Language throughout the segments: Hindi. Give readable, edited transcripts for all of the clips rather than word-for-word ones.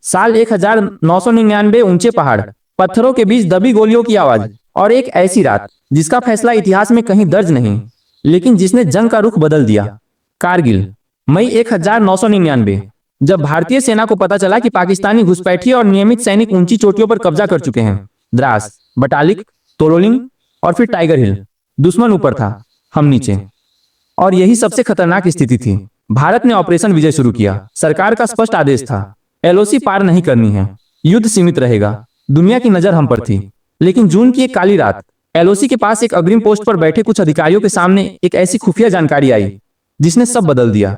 साल 1999, ऊंचे पहाड़, पत्थरों के बीच दबी गोलियों की आवाज और एक ऐसी रात जिसका फैसला इतिहास में कहीं दर्ज नहीं, लेकिन जिसने जंग का रुख बदल दिया। कारगिल, मई 1999। जब भारतीय सेना को पता चला कि पाकिस्तानी घुसपैठिए और नियमित सैनिक ऊंची चोटियों पर कब्जा कर चुके हैं, द्रास, बटालिक, तोलोलिंग और फिर टाइगर हिल, दुश्मन ऊपर था, हम नीचे। और यही सबसे खतरनाक स्थिति थी। भारत ने ऑपरेशन विजय शुरू किया। सरकार का स्पष्ट आदेश था, एलओसी पार नहीं करनी है, युद्ध सीमित रहेगा। दुनिया की नजर हम पर थी। लेकिन जून की एक काली रात, एलओसी के पास एक अग्रिम पोस्ट पर बैठे कुछ अधिकारियों के सामने एक ऐसी खुफिया जानकारी आई जिसने सब बदल दिया।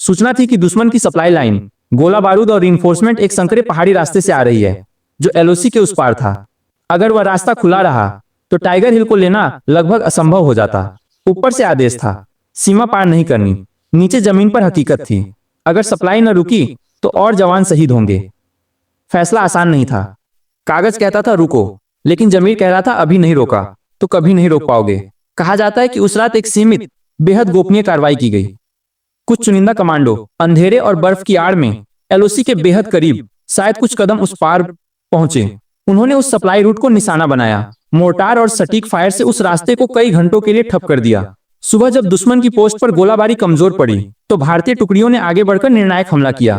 सूचना थी कि दुश्मन की सप्लाई लाइन, गोला बारूद और रिइंफोर्समेंट एक संकरे पहाड़ी रास्ते से आ रही है, जो एलओसी के उस पार था। अगर वह रास्ता खुला रहा तो टाइगर हिल को लेना लगभग असंभव हो जाता। ऊपर से आदेश था, सीमा पार नहीं करनी। नीचे जमीन पर हकीकत थी, अगर सप्लाई न रुकी तो और जवान शहीद होंगे। फैसला आसान नहीं था। कागज कहता था रुको, लेकिन जमीर कह रहा था अभी नहीं रोका तो कभी नहीं रोक पाओगे। कहा जाता है कि उस रात एक सीमित, बेहद गोपनीय कार्रवाई की गई। कुछ चुनिंदा कमांडो अंधेरे और बर्फ की आड़ में एलओसी के बेहद करीब, शायद कुछ कदम उस पार पहुंचे। उन्होंने उस सप्लाई रूट को निशाना बनाया, मोर्टार और सटीक फायर से उस रास्ते को कई घंटों के लिए ठप कर दिया। सुबह जब दुश्मन की पोस्ट पर गोलाबारी कमजोर पड़ी तो भारतीय टुकड़ियों ने आगे बढ़कर निर्णायक हमला किया।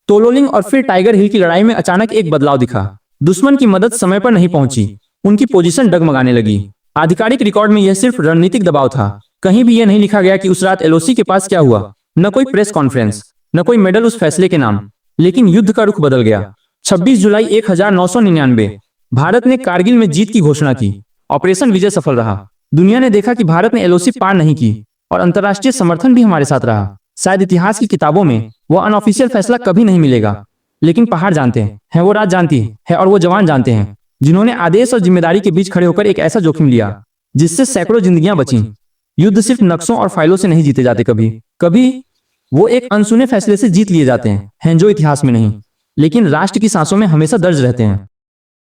तोलोलिंग और फिर टाइगर हिल की लड़ाई में अचानक एक बदलाव दिखा। दुश्मन की मदद समय पर नहीं पहुंची, उनकी पोजीशन डगमगाने लगी। आधिकारिक रिकॉर्ड में यह सिर्फ रणनीतिक दबाव था। कहीं भी यह नहीं लिखा गया कि उस रात एलओसी के पास क्या हुआ, न कोई प्रेस कॉन्फ्रेंस, न कोई मेडल उस फैसले के नाम। लेकिन युद्ध का रुख बदल गया। 26 जुलाई 1999, भारत ने कारगिल में जीत की घोषणा की। ऑपरेशन विजय सफल रहा। दुनिया ने देखा कि भारत ने एलओसी पार नहीं की और अंतर्राष्ट्रीय समर्थन भी हमारे साथ रहा। शायद इतिहास की किताबों में वह अनऑफिशियल फैसला कभी नहीं मिलेगा, लेकिन पहाड़ जानते हैं, वो रात जानती है और वो जवान जानते हैं, जिन्होंने आदेश और जिम्मेदारी के बीच खड़े होकर एक ऐसा जोखिम लिया जिससे सैकड़ों जिंदगियां बची। युद्ध सिर्फ नक्शों और फाइलों से नहीं जीते जाते। कभी कभी वो एक अनसुने फैसले से जीत लिए जाते हैं जो इतिहास में नहीं, लेकिन राष्ट्र की सांसों में हमेशा दर्ज रहते हैं।